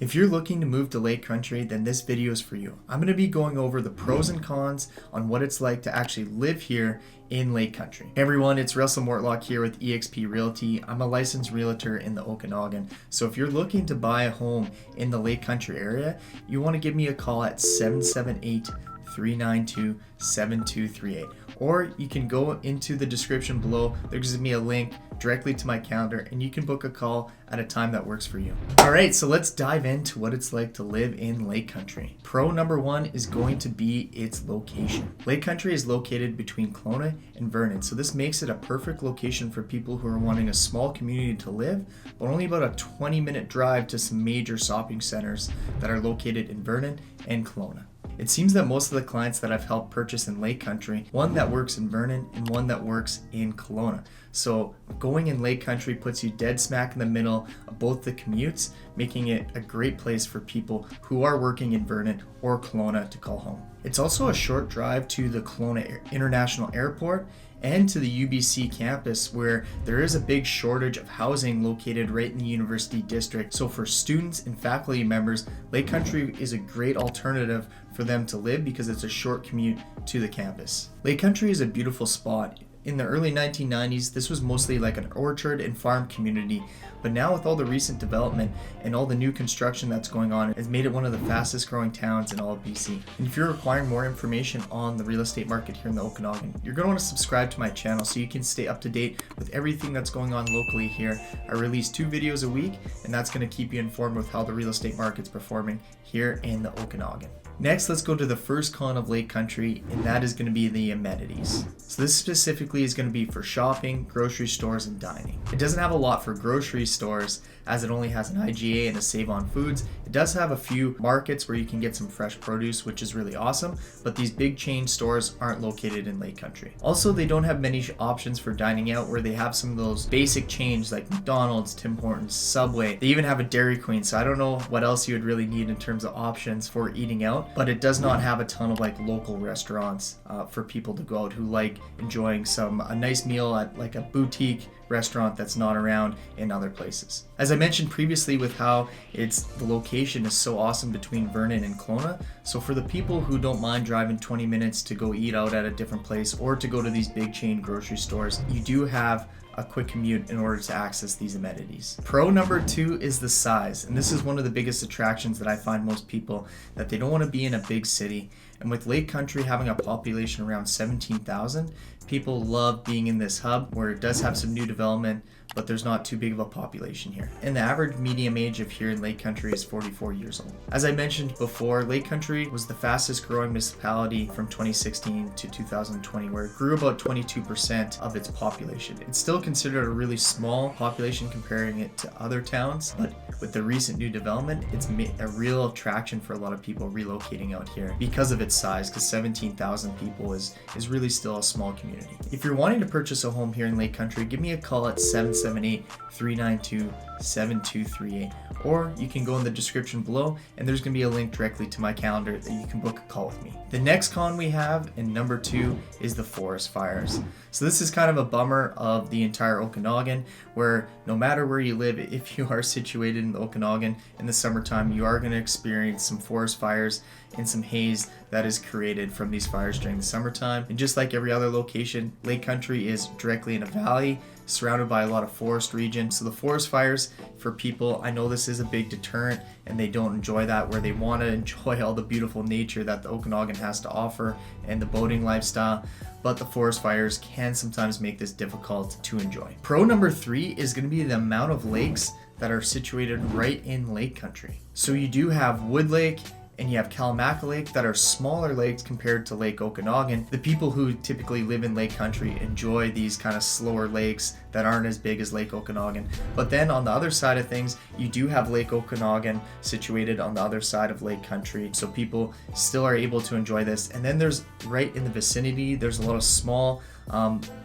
If you're looking to move to Lake Country, then this video is for you. I'm going to be going over the pros and cons on what it's like to actually live here in Lake Country. Hey everyone, it's Russell Mortlock here with eXp Realty. I'm a licensed realtor in the Okanagan. So if you're looking to buy a home in the Lake Country area, you want to give me a call at 778-392-7238. Or you can go into the description below. There's going to be a link directly to my calendar and you can book a call at a time that works for you. Alright, so let's dive into what it's like to live in Lake Country. Pro number one is going to be its location. Lake Country is located between Kelowna and Vernon, so this makes it a perfect location for people who are wanting a small community to live, but only about a 20-minute drive to some major shopping centers that are located in Vernon and Kelowna. It seems that most of the clients that I've helped purchase in Lake Country, one that works in Vernon and one that works in Kelowna. So going in Lake Country puts you dead smack in the middle of both the commutes, making it a great place for people who are working in Vernon or Kelowna to call home. It's also a short drive to the Kelowna International Airport and to the UBC campus, where there is a big shortage of housing located right in the university district. So for students and faculty members, Lake Country is a great alternative for them to live because it's a short commute to the campus. Lake Country is a beautiful spot. In the early 1990s, this was mostly like an orchard and farm community, but now with all the recent development and all the new construction that's going on, it's made it one of the fastest growing towns in all of BC. And if you're requiring more information on the real estate market here in the Okanagan, you're going to want to subscribe to my channel so you can stay up to date with everything that's going on locally here. I release 2 videos a week, and that's going to keep you informed with how the real estate market's performing here in the Okanagan. Next, let's go to the first con of Lake Country, and that is going to be the amenities. So this specifically is going to be for shopping, grocery stores, and dining. It doesn't have a lot for grocery stores as it only has an IGA and a Save on Foods. It does have a few markets where you can get some fresh produce, which is really awesome, but these big chain stores aren't located in Lake Country. Also, they don't have many options for dining out, where they have some of those basic chains like McDonald's, Tim Hortons, Subway. They even have a Dairy Queen, so I don't know what else you would really need in terms of options for eating out, but it does not have a ton of like local restaurants for people to go out who like enjoying a nice meal at like a boutique restaurant that's not around in other places. As I mentioned previously with how the location is so awesome between Vernon and Kelowna, so for the people who don't mind driving 20 minutes to go eat out at a different place or to go to these big chain grocery stores, you do have a quick commute in order to access these amenities. Pro number 2 is the size, and this is one of the biggest attractions that I find most people, that they don't want to be in a big city. And with Lake Country having a population around 17,000, people love being in this hub where it does have some new development, but there's not too big of a population here. And the average median age of here in Lake Country is 44 years old. As I mentioned before, Lake Country was the fastest growing municipality from 2016 to 2020, where it grew about 22% of its population. It's still considered a really small population comparing it to other towns, but with the recent new development, it's a real attraction for a lot of people relocating out here because of its size, because 17,000 people is really still a small community. If you're wanting to purchase a home here in Lake Country, give me a call at 778-392-7238, or you can go in the description below and there's going to be a link directly to my calendar that you can book a call with me. The next con we have, and number 2, is the forest fires. So this is kind of a bummer of the entire Okanagan, where no matter where you live, if you are situated in the Okanagan in the summertime, you are going to experience some forest fires and some haze that is created from these fires during the summertime. And just like every other location, Lake Country is directly in a valley surrounded by a lot of forest region. So the forest fires, for people, I know this is a big deterrent and they don't enjoy that, where they want to enjoy all the beautiful nature that the Okanagan has to offer and the boating lifestyle, but the forest fires can sometimes make this difficult to enjoy. Pro number 3 is going to be the amount of lakes that are situated right in Lake Country. So you do have Wood Lake and you have 𝐂𝐚𝐥𝐿 that are smaller lakes compared to Lake Okanagan. The people who typically live in Lake Country enjoy these kind of slower lakes that aren't as big as Lake Okanagan. But then on the other side of things, you do have Lake Okanagan situated on the other side of Lake Country, so people still are able to enjoy this. And then there's right in the vicinity, there's a lot of small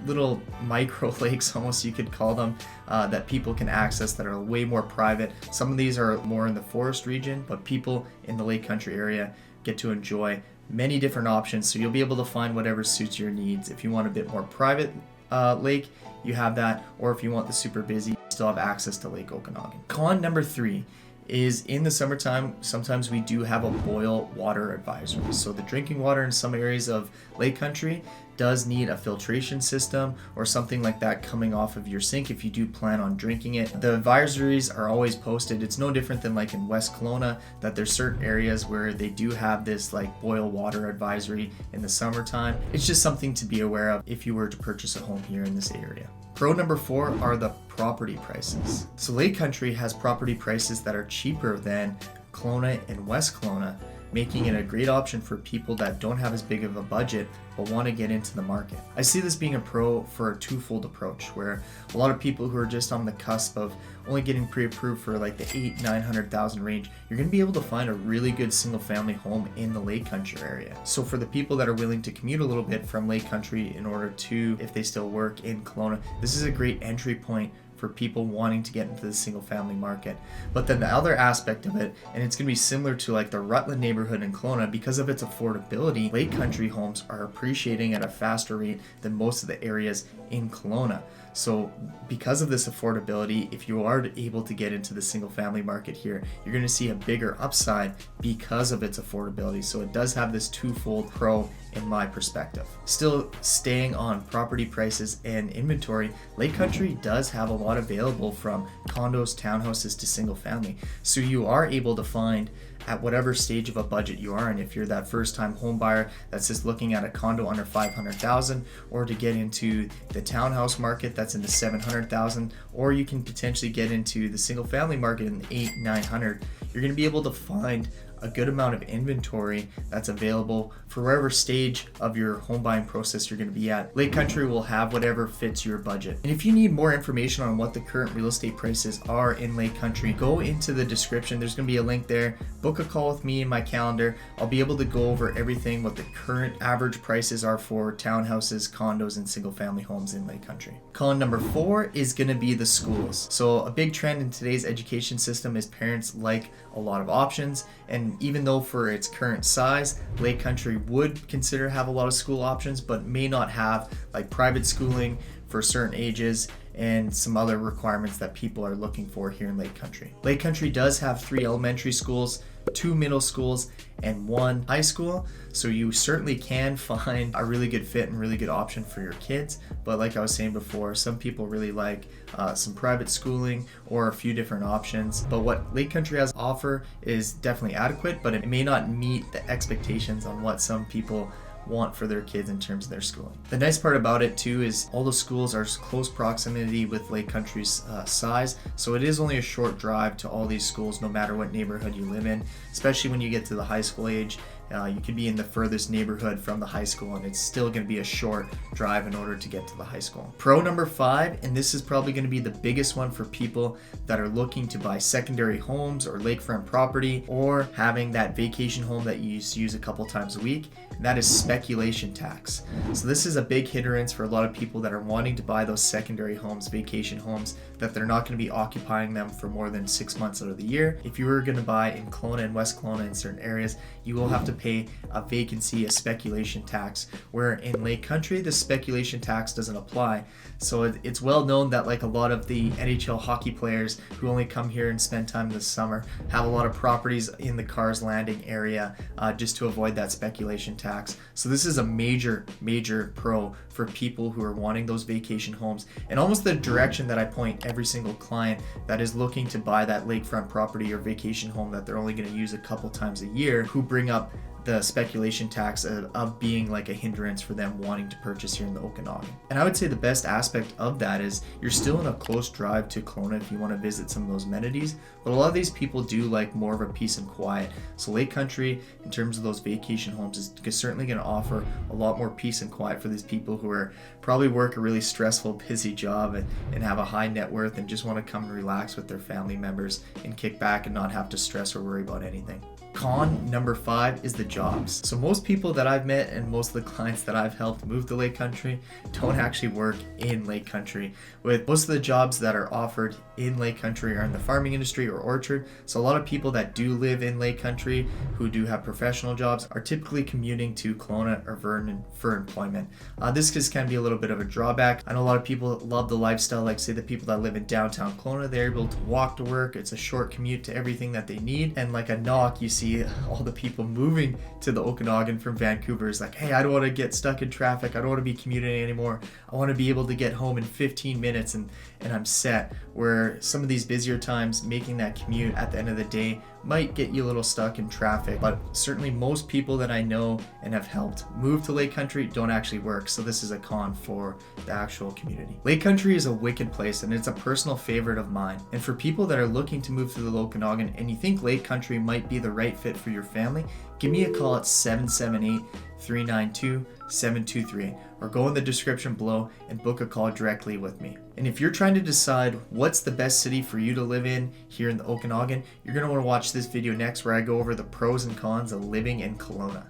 little micro lakes, almost you could call them, that people can access that are way more private. Some of these are more in the forest region, but people in the Lake Country area get to enjoy many different options, so you'll be able to find whatever suits your needs. If you want a bit more private lake, you have that, or if you want the super busy, you still have access to Lake Okanagan. Con number 3 is in the summertime, sometimes we do have a boil water advisory. So the drinking water in some areas of Lake Country does need a filtration system or something like that coming off of your sink if you do plan on drinking it. The advisories are always posted. It's no different than like in West Kelowna, that there's certain areas where they do have this like boil water advisory in the summertime. It's just something to be aware of if you were to purchase a home here in this area. Pro number 4 are the property prices. So Lake Country has property prices that are cheaper than Kelowna and West Kelowna, making it a great option for people that don't have as big of a budget but want to get into the market. I see this being a pro for a twofold approach, where a lot of people who are just on the cusp of only getting pre-approved for like the $800,000-900,000 range, you're going to be able to find a really good single family home in the Lake Country area. So for the people that are willing to commute a little bit from Lake Country in order to, if they still work in Kelowna, this is a great entry point for people wanting to get into the single family market. But then the other aspect of it, and it's going to be similar to like the Rutland neighborhood in Kelowna, because of its affordability, Lake Country homes are appreciating at a faster rate than most of the areas in Kelowna. So because of this affordability, if you are able to get into the single family market here, you're going to see a bigger upside because of its affordability. So it does have this twofold pro in my perspective. Still staying on property prices and inventory, Lake Country does have a lot available, from condos, townhouses to single family. So you are able to find at whatever stage of a budget you are in. If you're that first time home buyer that's just looking at a condo under $500,000, or to get into the townhouse market that's in the $700,000, or you can potentially get into the single family market in the $800,000-900,000, you're going to be able to find a good amount of inventory that's available for wherever stage of your home buying process you're going to be at. Lake Country will have whatever fits your budget. And if you need more information on what the current real estate prices are in Lake Country, go into the description. There's going to be a link there. Book a call with me in my calendar. I'll be able to go over everything, what the current average prices are for townhouses, condos, and single family homes in Lake Country. Con number 4 is going to be the schools. So a big trend in today's education system is parents like a lot of options, and even though for its current size, Lake Country would consider have a lot of school options, but may not have like private schooling for certain ages and some other requirements that people are looking for here in Lake Country. Lake Country does have 3 elementary schools, 2 middle schools, and 1 high school, so you certainly can find a really good fit and really good option for your kids. But like I was saying before, some people really like some private schooling or a few different options. But what Lake Country has to offer is definitely adequate, but it may not meet the expectations on what some people want for their kids in terms of their schooling. The nice part about it too is all the schools are close proximity with Lake Country's size, so it is only a short drive to all these schools no matter what neighborhood you live in, especially when you get to the high school age. You could be in the furthest neighborhood from the high school and it's still going to be a short drive in order to get to the high school. Pro number 5, and this is probably going to be the biggest one for people that are looking to buy secondary homes or lakefront property, or having that vacation home that you use a couple times a week, and that is speculation tax. So this is a big hindrance for a lot of people that are wanting to buy those secondary homes, vacation homes, that they're not going to be occupying them for more than 6 months out of the year. If you were going to buy in Kelowna and West Kelowna in certain areas, you will have to pay a vacancy, a speculation tax, where in Lake Country the speculation tax doesn't apply. So it's well known that like a lot of the NHL hockey players who only come here and spend time this summer have a lot of properties in the Cars Landing area just to avoid that speculation tax. So this is a major pro for people who are wanting those vacation homes, and almost the direction that I point every single client that is looking to buy that lakefront property or vacation home that they're only going to use a couple times a year, who bring up the speculation tax of being like a hindrance for them wanting to purchase here in the Okanagan. And I would say the best aspect of that is you're still in a close drive to Kelowna if you want to visit some of those amenities, but a lot of these people do like more of a peace and quiet. So Lake Country, in terms of those vacation homes, is certainly going to offer a lot more peace and quiet for these people who are probably work a really stressful, busy job and have a high net worth and just want to come and relax with their family members and kick back and not have to stress or worry about anything. Con number 5 is the jobs. So most people that I've met and most of the clients that I've helped move to Lake Country don't actually work in Lake Country. With most of the jobs that are offered in Lake Country are in the farming industry or orchard. So a lot of people that do live in Lake Country who do have professional jobs are typically commuting to Kelowna or Vernon for employment. This can be a little bit of a drawback. I know a lot of people love the lifestyle, like say the people that live in downtown Kelowna, they're able to walk to work. It's a short commute to everything that they need. And like a knock, you see all the people moving to the Okanagan from Vancouver is like, hey, I don't want to get stuck in traffic. I don't want to be commuting anymore. I want to be able to get home in 15 minutes and I'm set. Where some of these busier times, making that commute at the end of the day might get you a little stuck in traffic. But certainly most people that I know and have helped move to Lake Country don't actually work. So this is a con for the actual community. Lake Country is a wicked place and it's a personal favorite of mine. And for people that are looking to move to the Okanagan and you think Lake Country might be the right fit for your family, give me a call at 778-392-7238 or go in the description below and book a call directly with me. And if you're trying to decide what's the best city for you to live in here in the Okanagan, you're going to want to watch this video next where I go over the pros and cons of living in Kelowna.